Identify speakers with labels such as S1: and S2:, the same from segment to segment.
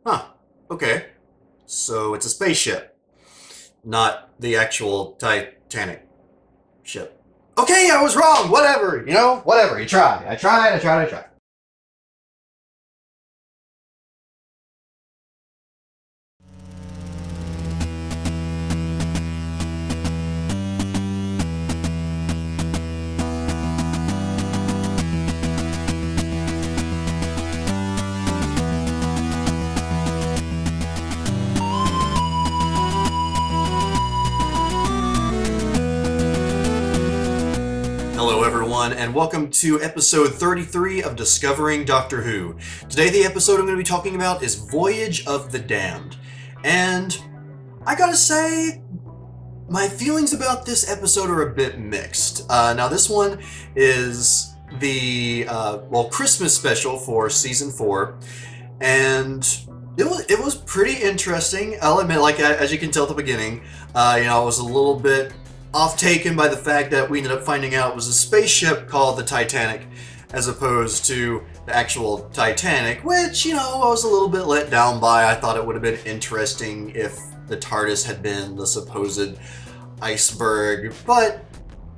S1: Huh. Okay. So it's a spaceship, not the actual Titanic ship. Okay, I was wrong. Whatever. Whatever. You tried. I tried. I tried. I tried. Hello, everyone, and welcome to episode 33 of Discovering Doctor Who. Today, the episode I'm going to be talking about is Voyage of the Damned. And I gotta say, my feelings about this episode are a bit mixed. Now, this one is the, Christmas special for season 4, and it was pretty interesting. I'll admit, as you can tell at the beginning, I was a little bit off-taken by the fact that we ended up finding out it was a spaceship called the Titanic as opposed to the actual Titanic, which, I was a little bit let down by. I thought it would have been interesting if the TARDIS had been the supposed iceberg, but,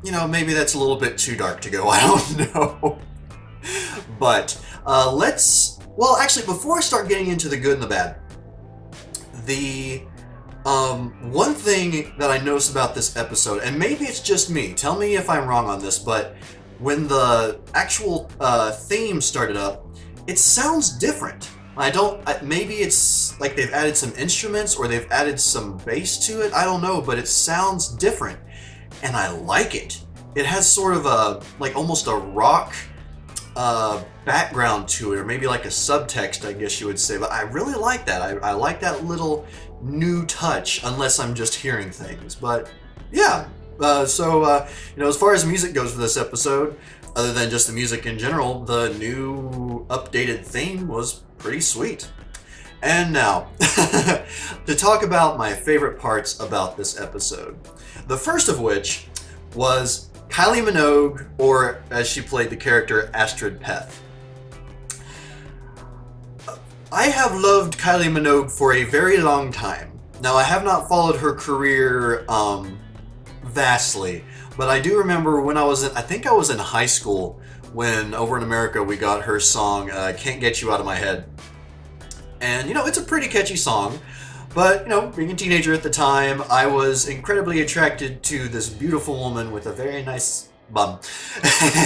S1: maybe that's a little bit too dark to go. I don't know. But, actually, before I start getting into the good and the bad, one thing that I noticed about this episode, and maybe it's just me, tell me if I'm wrong on this, but when the actual theme started up, it sounds different. Maybe it's like they've added some instruments or they've added some bass to it, I don't know, but it sounds different, and I like it. It has sort of almost a rock background to it, or maybe like a subtext, I guess you would say, but I really like that. I like that little new touch, unless I'm just hearing things. But yeah, as far as music goes for this episode, other than just the music in general, the new updated theme was pretty sweet. And now, to talk about my favorite parts about this episode. The first of which was Kylie Minogue, or as she played the character, Astrid Peth. I have loved Kylie Minogue for a very long time. Now, I have not followed her career vastly, but I do remember when I think I was in high school when over in America we got her song, Can't Get You Out of My Head. And, it's a pretty catchy song, but, being a teenager at the time, I was incredibly attracted to this beautiful woman with a very nice bum.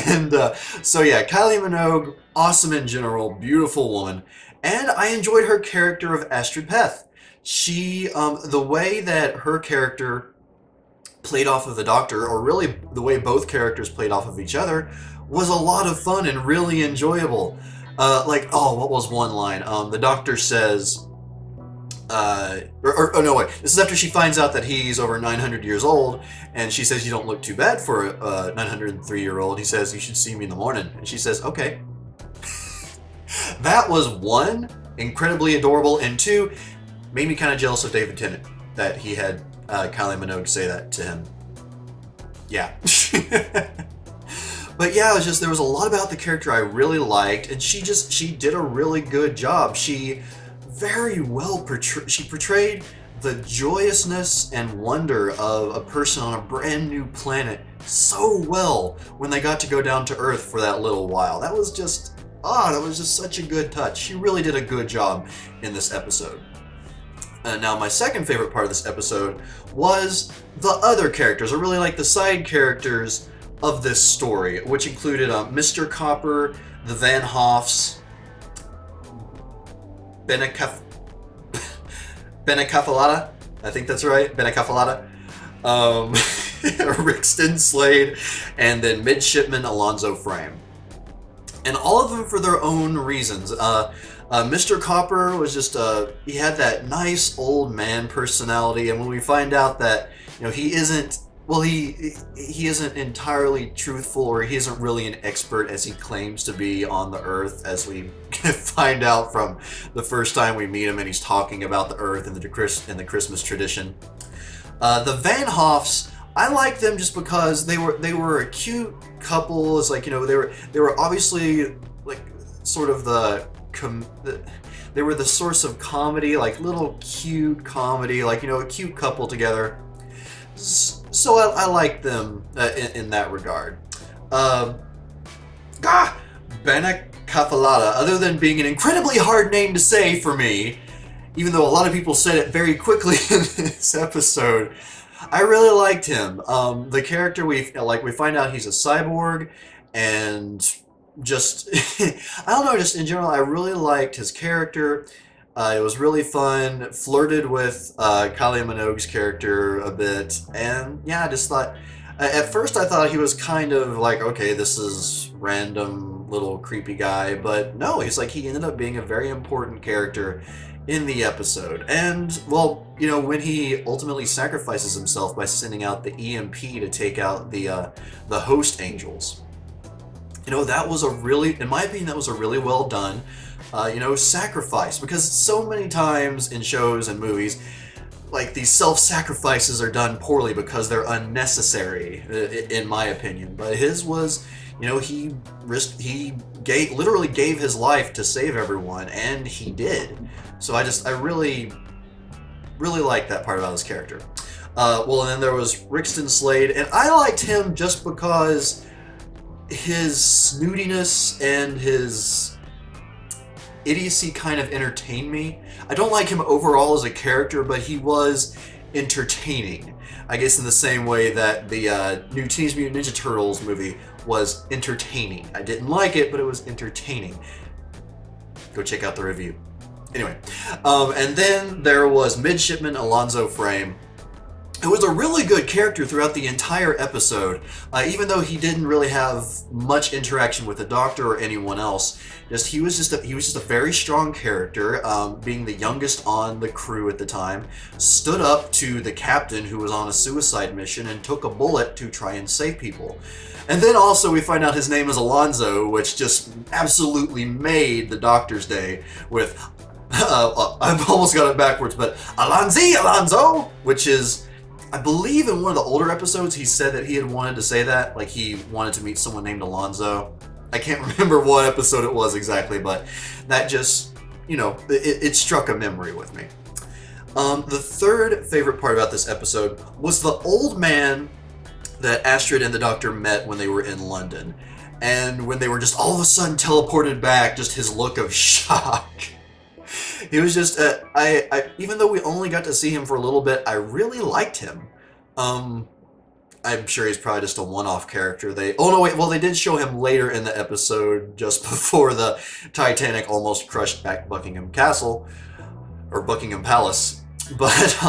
S1: And so yeah, Kylie Minogue, awesome in general, beautiful woman. And I enjoyed her character of Astrid Peth. She, the way that her character played off of the Doctor, or really the way both characters played off of each other, was a lot of fun and really enjoyable. What was one line? The Doctor says, this is after she finds out that he's over 900 years old, and she says, "You don't look too bad for a 903-year-old. He says, "You should see me in the morning." And she says, "Okay." That was one, incredibly adorable, and two, made me kind of jealous of David Tennant that he had Kylie Minogue say that to him. Yeah. But yeah, there was a lot about the character I really liked, and she did a really good job. She very well portrayed the joyousness and wonder of a person on a brand new planet so well when they got to go down to Earth for that little while. That was just such a good touch. She really did a good job in this episode. Now, my second favorite part of this episode was the other characters. I really like the side characters of this story, which included Mr. Copper, the Van Hoffs, Benacafalata, I think that's right, Benacafalata, Rixton Slade, and then Midshipman Alonso Frame. And all of them for their own reasons. Mr. Copper was just, he had that nice old man personality, and when we find out that, he isn't, he isn't entirely truthful, or he isn't really an expert as he claims to be on the Earth, as we find out from the first time we meet him and he's talking about the Earth and the Christmas tradition. The Van Hoffs, I liked them just because they were a cute couple. It's like, they were obviously like sort of the They were the source of comedy, like little cute comedy, like, you know, a cute couple together. So I like them in that regard. Benakafalata, other than being an incredibly hard name to say for me, even though a lot of people said it very quickly in this episode, I really liked him. The character, we find out he's a cyborg, and just, I don't know, just in general, I really liked his character. It was really fun, flirted with Kylie Minogue's character a bit, and yeah, I just thought, at first I thought he was kind of like, okay, this is random little creepy guy, but no, he ended up being a very important character in the episode. And, well, you know, when he ultimately sacrifices himself by sending out the EMP to take out the host angels, you know, that was a really, in my opinion, that was a really well done, you know, sacrifice. Because so many times in shows and movies, like, these self-sacrifices are done poorly because they're unnecessary, in my opinion. But his was, you know, he literally gave his life to save everyone, and he did. So I really like that part about his character. Well, and then there was Rixton Slade, and I liked him just because his snootiness and his idiocy kind of entertained me. I don't like him overall as a character, but he was entertaining. I guess in the same way that the new Teenage Mutant Ninja Turtles movie was entertaining. I didn't like it, but it was entertaining. Go check out the review. Anyway, and then there was Midshipman Alonso Frame, who was a really good character throughout the entire episode, even though he didn't really have much interaction with the Doctor or anyone else. He was just a very strong character, being the youngest on the crew at the time, stood up to the captain who was on a suicide mission and took a bullet to try and save people. And then also we find out his name is Alonso, which just absolutely made the Doctor's day with, I've almost got it backwards, but Alonso, which is, I believe in one of the older episodes he said that he had wanted to say that, like he wanted to meet someone named Alonso. I can't remember what episode it was exactly, but that just, you know, it struck a memory with me. The third favorite part about this episode was the old man that Astrid and the Doctor met when they were in London. And when they were just all of a sudden teleported back, just his look of shock. He was just, even though we only got to see him for a little bit, I really liked him. I'm sure he's probably just a one-off character. Oh no, wait, well they did show him later in the episode, just before the Titanic almost crushed back Buckingham Castle, or Buckingham Palace. But,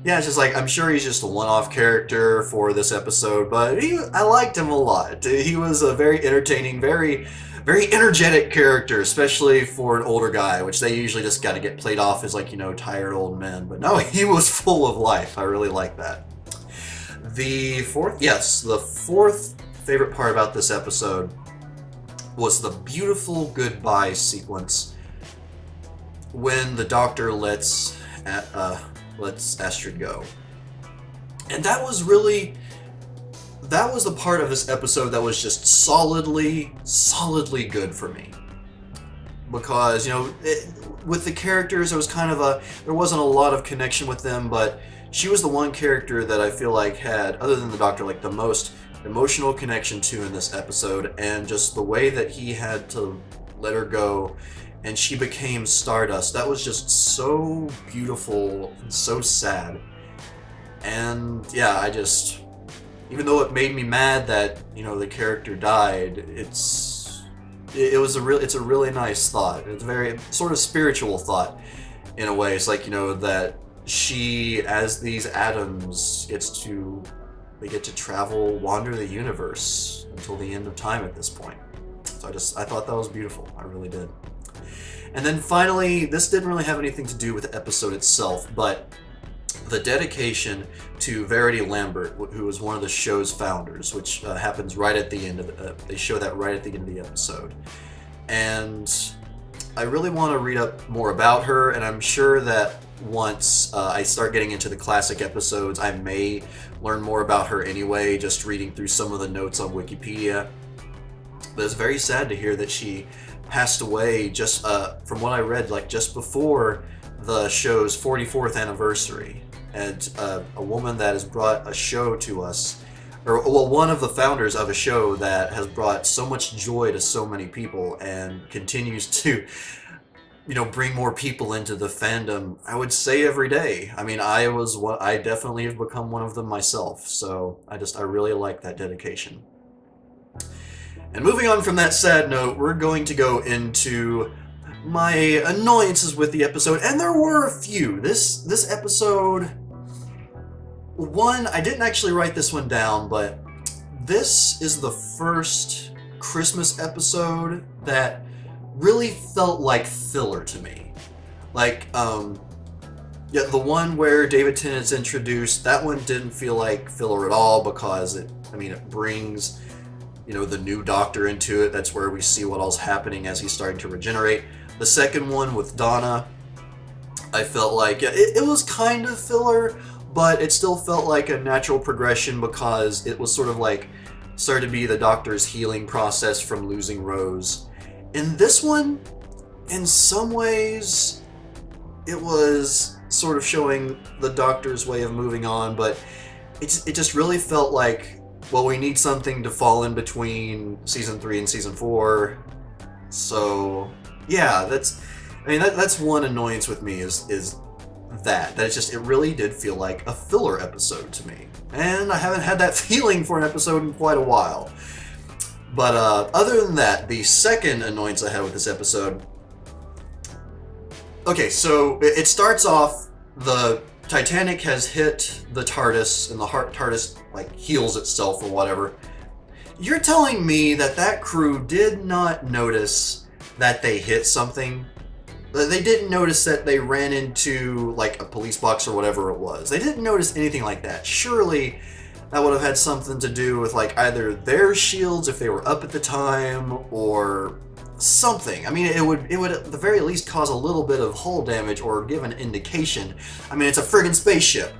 S1: yeah, it's just like, I'm sure he's just a one-off character for this episode, but I liked him a lot. He was a very entertaining, very energetic character, especially for an older guy, which they usually just got to get played off as, like, you know, tired old men. But no, he was full of life. I really like that. The fourth favorite part about this episode was the beautiful goodbye sequence when the Doctor lets Astrid go. And that was the part of this episode that was just solidly good for me. Because, you know, with the characters, there wasn't a lot of connection with them, but she was the one character that I feel like had, other than the Doctor, like the most emotional connection to in this episode, and just the way that he had to let her go and she became Stardust. That was just so beautiful and so sad. And yeah, even though it made me mad that, you know, the character died, it's a really nice thought. It's a very sort of spiritual thought in a way. It's like, you know, that she, as these atoms, they get to travel, wander the universe until the end of time at this point. So I thought that was beautiful. I really did. And then finally, this didn't really have anything to do with the episode itself, but the dedication to Verity Lambert, who was one of the show's founders, which happens right at the end of they show that right at the end of the episode. And I really want to read up more about her, and I'm sure that once I start getting into the classic episodes, I may learn more about her anyway, just reading through some of the notes on Wikipedia. But it's very sad to hear that she passed away just from what I read, like just before the show's 44th anniversary. And a woman that has brought a show to us, or well, one of the founders of a show that has brought so much joy to so many people and continues to, bring more people into the fandom, I would say every day. I mean, I definitely have become one of them myself, so I really like that dedication. And moving on from that sad note, we're going to go into my annoyances with the episode, and there were a few. This episode, one, I didn't actually write this one down, but this is the first Christmas episode that really felt like filler to me. Like, yeah, the one where David Tennant's introduced, that one didn't feel like filler at all because it brings, the new Doctor into it. That's where we see what all's happening as he's starting to regenerate. The second one with Donna, I felt like it was kind of filler, but it still felt like a natural progression because it was sort of like started to be the Doctor's healing process from losing Rose. In this one, in some ways, it was sort of showing the Doctor's way of moving on, but it just really felt like, well, we need something to fall in between season 3 and season 4. So yeah, that's one annoyance with me is that it really did feel like a filler episode to me, and I haven't had that feeling for an episode in quite a while. But other than that, the second annoyance I had with this episode, okay, so it starts off, the Titanic has hit the TARDIS, and the TARDIS like heals itself or whatever. You're telling me that crew did not notice that they hit something? They didn't notice that they ran into like a police box or whatever it was. They didn't notice anything like that. Surely that would have had something to do with like either their shields if they were up at the time or something. I mean, it would at the very least cause a little bit of hull damage or give an indication. I mean, it's a friggin' spaceship.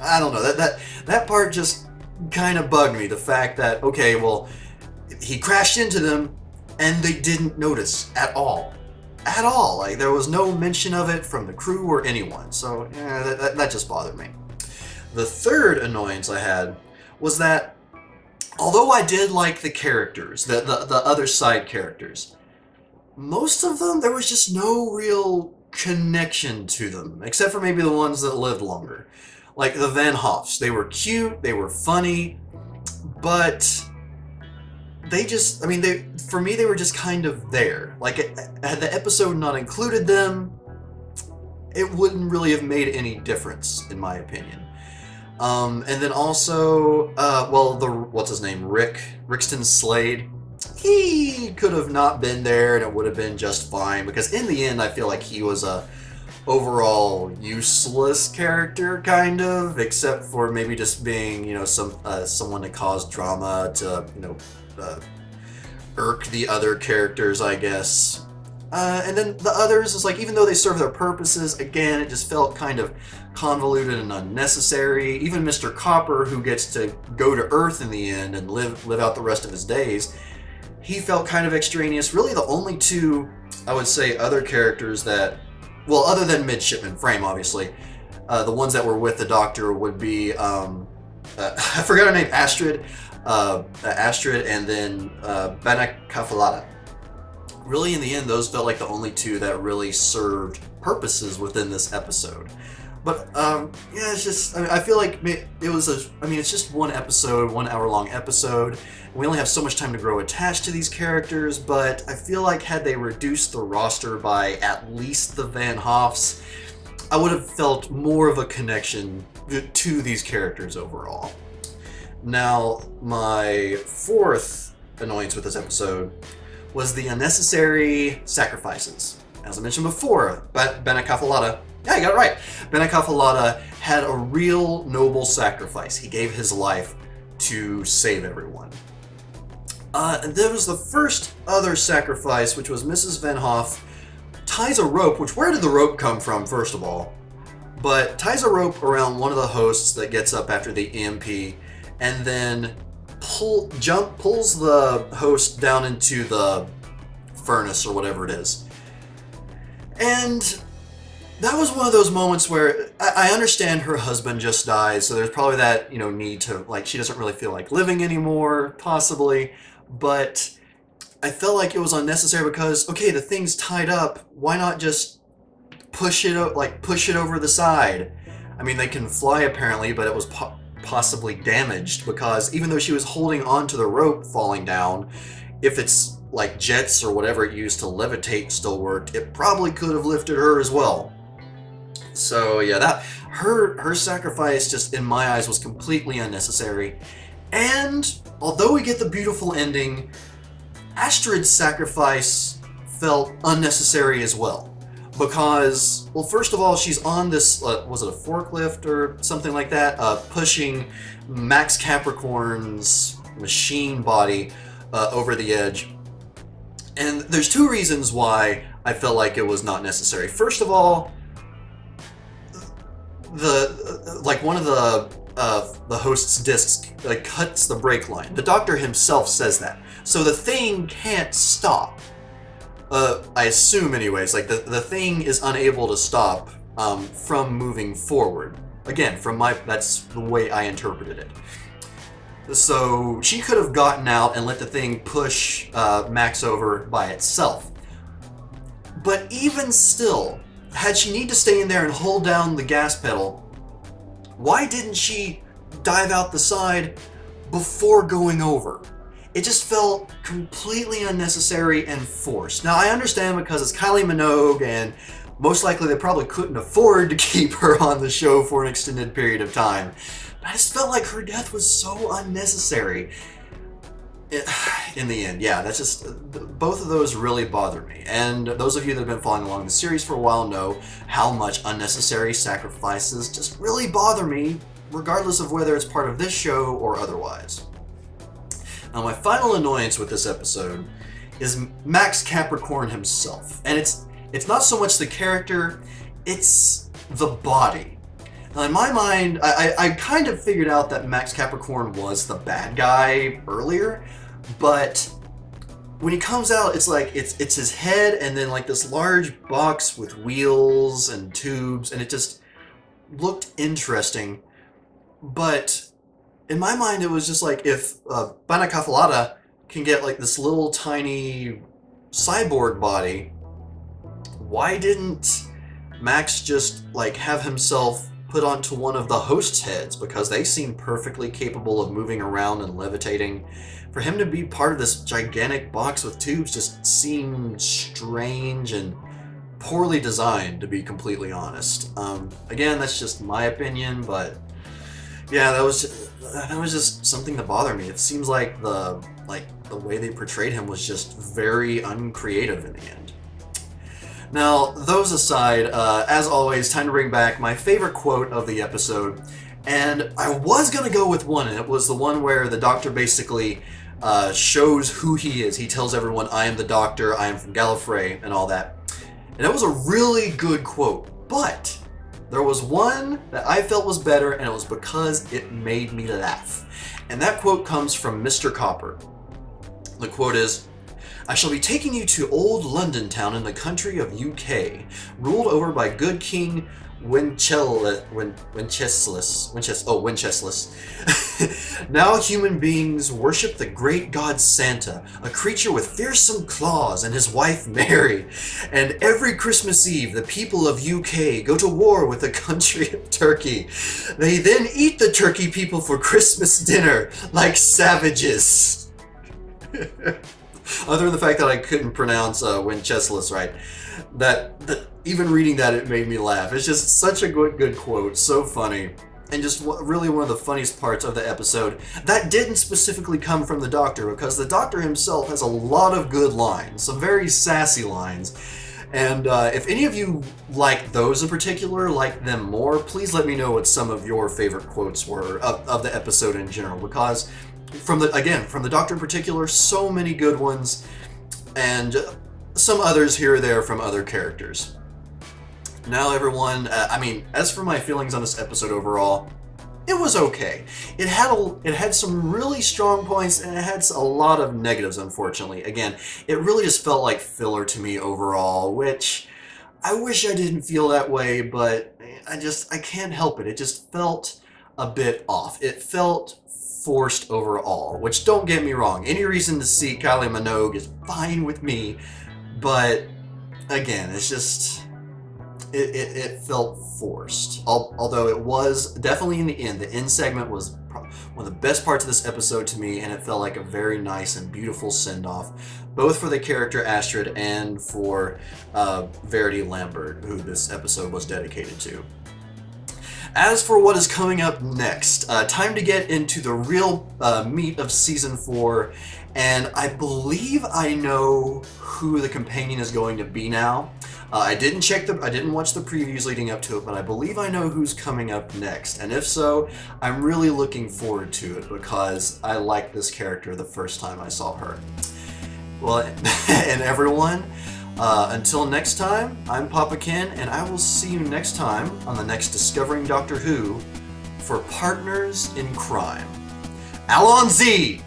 S1: I don't know, that part just kind of bugged me. The fact that, okay, well, he crashed into them and they didn't notice at all. At all. Like, there was no mention of it from the crew or anyone. So, yeah, that just bothered me. The third annoyance I had was that, although I did like the characters, the other side characters, most of them, there was just no real connection to them, except for maybe the ones that lived longer. Like the Van Hoffs. They were cute, they were funny, but they just, for me, they were just kind of there. Like, had the episode not included them, it wouldn't really have made any difference, in my opinion. And then also, well, what's his name? Rixton Slade. He could have not been there and it would have been just fine, because in the end I feel like he was a overall useless character, kind of, except for maybe just being, someone to cause drama, to, irk the other characters, I guess. And then the others is like, even though they serve their purposes, again, it just felt kind of convoluted and unnecessary. Even Mr. Copper, who gets to go to Earth in the end and live out the rest of his days, he felt kind of extraneous. Really, the only two, I would say, other characters that, well, other than Midshipman Frame, obviously, the ones that were with the Doctor would be, I forgot her name, Astrid, and then Benakafalata. Really, in the end, those felt like the only two that really served purposes within this episode. But, yeah, it's just, I feel like it's just one episode, 1 hour-long episode. We only have so much time to grow attached to these characters, but I feel like had they reduced the roster by at least the Van Hoffs, I would have felt more of a connection to these characters overall. Now, my fourth annoyance with this episode was the unnecessary sacrifices. As I mentioned before, Benakafalata, yeah, you got it right. Benakafalata had a real noble sacrifice. He gave his life to save everyone. And there was the first other sacrifice, which was Mrs. Van Hoff ties a rope, which, where did the rope come from, first of all? But ties a rope around one of the hosts that gets up after the EMP, and then pulls the host down into the furnace or whatever it is. And that was one of those moments where I understand her husband just died, so there's probably that, need to, like, she doesn't really feel like living anymore, possibly, but I felt like it was unnecessary because, okay, the thing's tied up, why not just push it over the side? I mean, they can fly apparently, but it was possibly damaged because even though she was holding onto the rope falling down, if it's like jets or whatever it used to levitate still worked, it probably could have lifted her as well. So yeah, that her sacrifice just in my eyes was completely unnecessary. And although we get the beautiful ending, Astrid's sacrifice felt unnecessary as well. Because, well, first of all, she's on this, was it a forklift or something like that, pushing Max Capricorn's machine body over the edge. And there's two reasons why I felt like it was not necessary. First of all, one of the host's discs cuts the brake line. The doctor himself says that. So the thing can't stop. I assume anyways, like the thing is unable to stop from moving forward. Again, that's the way I interpreted it. So she could have gotten out and let the thing push Max over by itself. But even still, had she need to stay in there and hold down the gas pedal, why didn't she dive out the side before going over? It just felt completely unnecessary and forced. Now, I understand because it's Kylie Minogue, and most likely they probably couldn't afford to keep her on the show for an extended period of time. But I just felt like her death was so unnecessary. In the end, yeah, that's just, both of those really bothered me. And those of you that have been following along the series for a while know how much unnecessary sacrifices just really bother me, regardless of whether it's part of this show or otherwise. Now, my final annoyance with this episode is Max Capricorn himself. And it's not so much the character, it's the body. Now, in my mind, I kind of figured out that Max Capricorn was the bad guy earlier, but when he comes out, it's like, it's his head and then like this large box with wheels and tubes, and it just looked interesting. But in my mind, it was just like, if Banacafalata can get like this little tiny cyborg body, why didn't Max just like have himself put onto one of the host's heads? Because they seem perfectly capable of moving around and levitating. For him to be part of this gigantic box with tubes just seemed strange and poorly designed, to be completely honest. Again, that's just my opinion, but yeah, that was just something that bothered me. It seems like the way they portrayed him was just very uncreative in the end. Now, those aside, as always, time to bring back my favorite quote of the episode. And I was going to go with one, and it was the one where the doctor basically shows who he is. He tells everyone, I am the doctor, I am from Gallifrey, and all that. And it was a really good quote, but there was one that I felt was better, and it was because it made me laugh. And that quote comes from Mr. Copper. The quote is, I shall be taking you to old London town in the country of UK, ruled over by good King Wenceslas. Now human beings worship the great god Santa, a creature with fearsome claws, and his wife Mary. And every Christmas Eve, the people of UK go to war with the country of Turkey. They then eat the turkey people for Christmas dinner, like savages. Other than the fact that I couldn't pronounce Wenceslas right, that even reading that, it made me laugh. It's just such a good quote, so funny, and just really one of the funniest parts of the episode. That didn't specifically come from the Doctor, because the Doctor himself has a lot of good lines, some very sassy lines. And if any of you like those in particular, like them more, please let me know what some of your favorite quotes were of the episode in general, because from the Doctor in particular, so many good ones, and some others here or there from other characters. Now everyone, I mean, as for my feelings on this episode overall, it was okay. It had some really strong points, and it had a lot of negatives, unfortunately. Again, it really just felt like filler to me overall, which I wish I didn't feel that way, but I can't help it. It just felt a bit off. It felt forced overall, which, don't get me wrong, any reason to see Kylie Minogue is fine with me, but again, it's just, it felt forced. Although it was definitely, in the end segment was one of the best parts of this episode to me, and it felt like a very nice and beautiful send-off, both for the character Astrid and for Verity Lambert, who this episode was dedicated to. As for what is coming up next, time to get into the real meat of Season 4, and I believe I know who the companion is going to be now. I didn't watch the previews leading up to it, but I believe I know who's coming up next, and if so, I'm really looking forward to it because I liked this character the first time I saw her. Well, and everyone, until next time, I'm Papa Ken, and I will see you next time on the next Discovering Doctor Who for Partners in Crime. Allons-y!